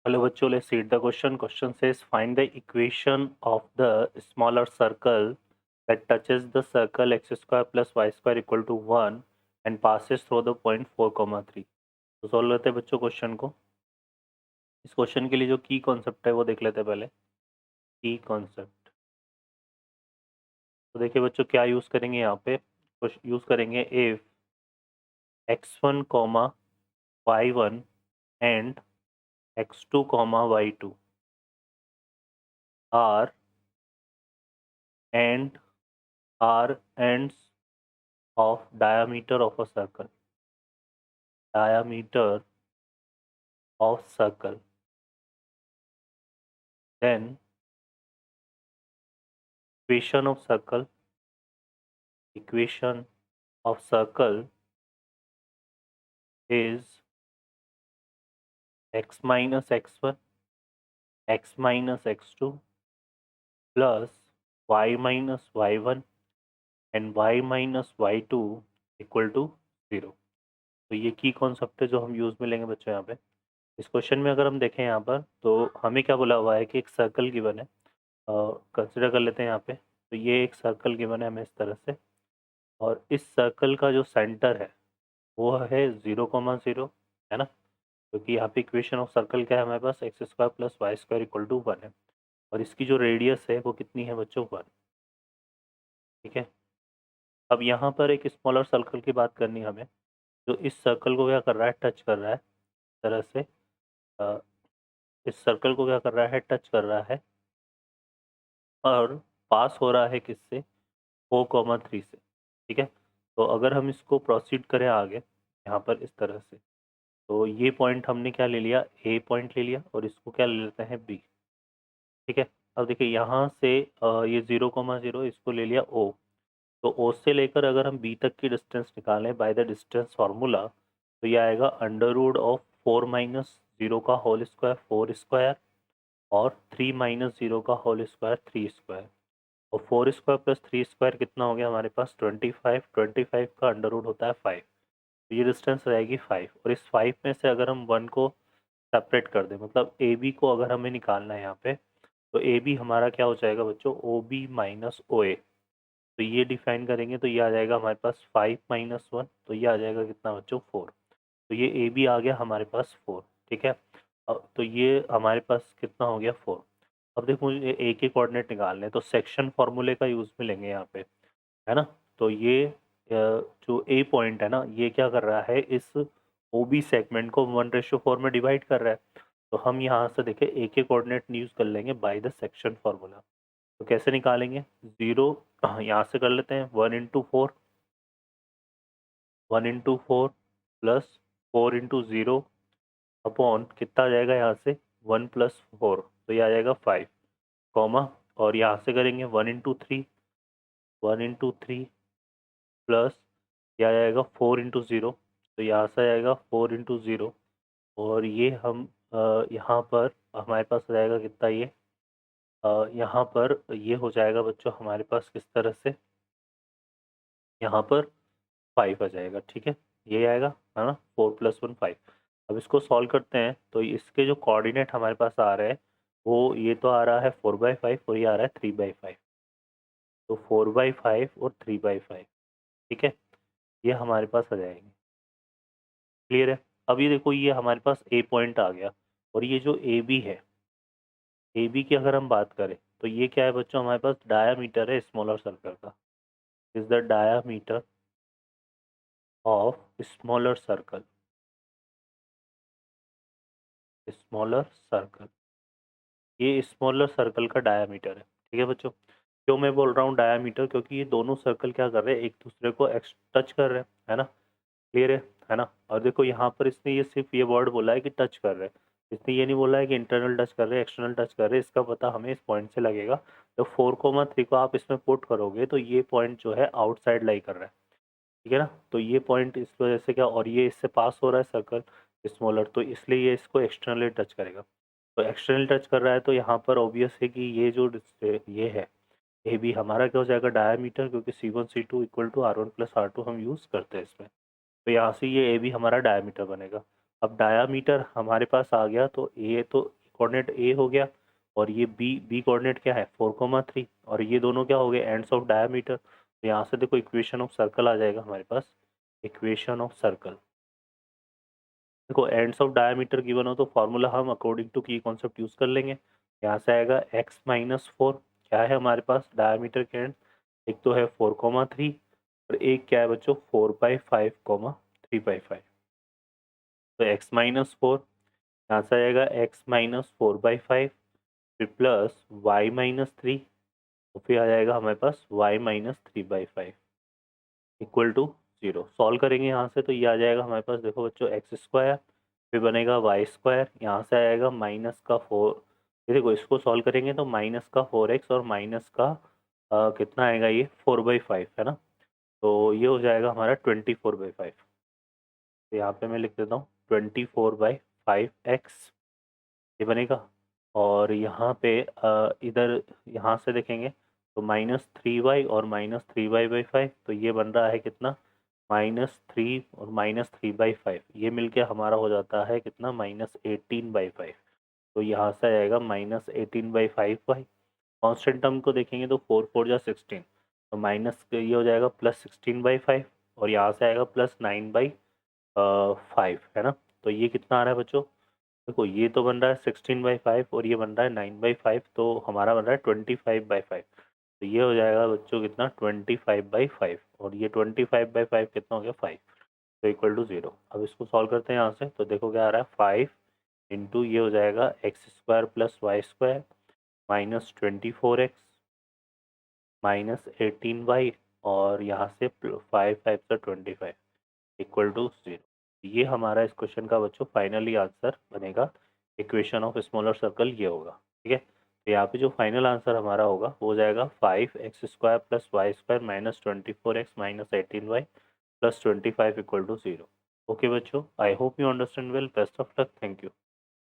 Hello बच्चों, let's read the question. Question says find the equation of the smaller circle that touches the circle x square plus y square equal to 1 and passes through the point 4, 3. तो solve करते हैं बच्चों question को। इस question के लिए जो की कॉन्सेप्ट है वो देख लेते हैं पहले। की कॉन्सेप्ट तो देखिए बच्चों क्या यूज़ करेंगे यहाँ पे। यूज़ करेंगे if x1, y1 and x2, y2 are and are ends of diameter of a circle. Diameter of circle. Then equation of circle is x minus x1 x minus x2 plus y minus y1 and y minus y2 equal to 0। तो ये की concept है जो हम use में लेंगे बच्चों यहाँ पे। इस क्वेश्चन में अगर हम देखें यहाँ पर तो हमें क्या बोला हुआ है कि एक सर्कल गिवन है। कंसिडर कर लेते हैं यहाँ पे। तो ये एक सर्कल गिवन है हमें इस तरह से, और इस सर्कल का जो सेंटर है वो है 0, 0, है ना। क्योंकि यहाँ पे इक्वेशन ऑफ सर्कल क्या है हमारे पास, X square plus Y square equal to 1 है, और इसकी जो रेडियस है वो कितनी है बच्चों, 1। ठीक है। अब यहाँ पर एक स्मॉलर सर्कल की बात करनी है हमें, जो इस सर्कल को क्या कर रहा है, टच कर रहा है इस तरह से। अ, इस सर्कल को क्या कर रहा है, टच कर रहा है, और पास हो रहा है किससे, 4, 3 से। ठीक है। तो अगर हम इसको प्रोसीड करें आगे यहाँ पर इस तरह से, तो ये पॉइंट हमने क्या ले लिया, ए पॉइंट ले लिया, और इसको क्या ले लेते हैं, बी। ठीक है। अब देखिए यहाँ से ये 0, 0 इसको ले लिया ओ। तो ओ से लेकर अगर हम बी तक की डिस्टेंस निकालें बाय द डिस्टेंस फार्मूला, तो ये आएगा अंडर रूट ऑफ 4 - 0 का होल स्क्वायर 4 स्क्वायर, और 3 - 0 का होल स्क्वायर 3 स्क्वायर। और 4 स्क्वायर प्लस 3 स्क्वायर कितना हो गया हमारे पास, 25। 25 का अंडर रूट होता है 5। तो ये डिस्टेंस रहेगी 5, और इस 5 में से अगर हम 1 को सेपरेट कर दें, मतलब ए बी को अगर हमें निकालना है यहाँ पे, तो ए बी हमारा क्या हो जाएगा बच्चों, ओ बी माइनस ओ ए। तो ये डिफाइन करेंगे तो ये आ जाएगा हमारे पास 5 - 1, तो ये आ जाएगा कितना बच्चों, 4। तो ये ए बी आ गया हमारे पास 4। ठीक है। अब तो ये हमारे पास कितना हो गया, 4। अब देखो मुझे ए के कोऑर्डिनेट निकालने हैं, तो सेक्शन फॉर्मूले का यूज़ में लेंगे यहाँ पे, है ना। तो ये जो ए पॉइंट है ना, ये क्या कर रहा है, इस ओ बी सेगमेंट को 1:4 में डिवाइड कर रहा है। तो हम यहाँ से देखें ए के कोऑर्डिनेट यूज़ कर लेंगे बाय द सेक्शन फार्मूला। तो कैसे निकालेंगे, 0 यहाँ से कर लेते हैं, 1 × 4, 1 × 4 प्लस 4 × 0 अपॉन कितना आ जाएगा यहाँ से, 1 + 4, तो ये आ जाएगा 5, कॉमा, और यहाँ से करेंगे 1 × 3, 1 × 3 प्लस ये आ जाएगा 4 × 0, तो यहाँ से आएगा 4 × 0, और ये हम यहाँ पर हमारे पास आ जाएगा कितना, ये यहाँ पर ये हो जाएगा बच्चों हमारे पास किस तरह से, यहाँ पर 5 आ जाएगा। ठीक है। ये आएगा, है ना, 4 + 1 5। अब इसको सॉल्व करते हैं तो इसके जो कोऑर्डिनेट हमारे पास आ रहे हैं, वो ये तो आ रहा है 4/5, और ये आ रहा है 3/5। तो 4/5 और 3/5। ठीक है। ये हमारे पास आ जाएंगे। क्लियर है। अब ये देखो, ये हमारे पास ए पॉइंट आ गया, और ये जो ए बी है, ए बी की अगर हम बात करें तो ये क्या है बच्चों, हमारे पास डायामीटर है स्मॉलर सर्कल का। Is the diameter of smaller circle, smaller circle, ये स्मॉलर सर्कल का डायामीटर है। ठीक है बच्चों। क्यों मैं बोल रहा हूँ डायामीटर, क्योंकि ये दोनों सर्कल क्या कर रहे हैं, एक दूसरे को टच कर रहे हैं, है ना। क्लियर है ना। और देखो यहाँ पर इसने ये सिर्फ ये वर्ड बोला है कि टच कर रहे हैं, इसने ये नहीं बोला है कि इंटरनल टच कर रहे हैं, एक्सटर्नल टच कर रहे हैं। इसका पता हमें इस पॉइंट से लगेगा। तो 4, 3 को आप इसमें पुट करोगे तो ये पॉइंट जो है आउटसाइड लाई कर रहा है। ठीक है ना। तो ये पॉइंट इस वजह से क्या, और ये इससे पास हो रहा है सर्कल स्मॉलर, तो इसलिए ये इसको एक्सटर्नली टच करेगा। तो एक्सटर्नल टच कर रहा है, तो यहाँ पर ऑब्वियस है कि ये जो ये है ए बी हमारा क्या हो जाएगा, डायामीटर, क्योंकि C1 C2 = R1 + R2 हम यूज़ करते हैं इसमें। तो यहाँ से ये ए बी हमारा डायमीटर बनेगा। अब डायामीटर हमारे पास आ गया, तो ए तो कोऑर्डिनेट ए हो गया, और ये बी कोऑर्डिनेट क्या है 4,3, और ये दोनों क्या हो गए एंड्स ऑफ डायामीटर। तो यहाँ से देखो इक्वेशन ऑफ सर्कल आ जाएगा हमारे पास, इक्वेशन ऑफ सर्कल। देखो एंड्स ऑफ डायमीटर गिवन हो तो फॉर्मूला हम अकॉर्डिंग टू की कॉन्सेप्ट यूज़ कर लेंगे। यहाँ से आएगा x-4, क्या है हमारे पास डायमीटर के एंड, एक तो है 4,3 और एक क्या है बच्चों 4/5, 3/5। तो x-4 यहाँ से आएगा x-4/5, फिर प्लस y-3, तो फिर आ जाएगा हमारे पास y-3/5 इक्वल टू 0। सॉल्व करेंगे यहाँ से तो ये आ जाएगा हमारे पास, देखो बच्चों x², फिर बनेगा y², यहाँ से आएगा माइनस का 4, ये देखो इसको सॉल्व करेंगे तो माइनस का 4x और माइनस का कितना आएगा ये 4/5 है ना, तो ये हो जाएगा हमारा 24/5। तो यहाँ पे मैं लिख देता हूँ 24/5x, ये बनेगा। और यहाँ पे इधर यहाँ से देखेंगे तो -3y और -3y/5, तो ये बन रहा है कितना -3 और -3/5, ये मिलके हमारा हो जाता है कितना -18/5। तो यहाँ से आएगा -18/5y। कांस्टेंट टर्म को देखेंगे तो 4 4 जा 16, तो माइनस ये हो जाएगा +16/5, और यहाँ से आएगा +9/5 है ना। तो ये कितना आ रहा है बच्चों, देखो ये तो बन रहा है 16/5 और ये बन रहा है 9/5, तो हमारा बन रहा है 25/5। तो ये हो जाएगा बच्चों कितना 25/5, और ये 25/5 कितना हो गया 5, तो इक्वल टू 0। अब इसको सॉल्व करते हैं यहाँ से, तो देखो क्या आ रहा है 5 इंटू ये हो जाएगा x² + y² -24x -18y, और यहाँ से 5 5 से 25 इक्वल टू 0। ये हमारा इस क्वेश्चन का बच्चों फाइनली आंसर बनेगा, इक्वेशन ऑफ स्मॉलर सर्कल ये होगा। ठीक है, तो यहाँ पे जो फाइनल आंसर हमारा होगा वो हो जाएगा 5x² + y² -24x -18y +25 equal to 0। Okay बच्चों, I hope you understand well, best of luck, thank you.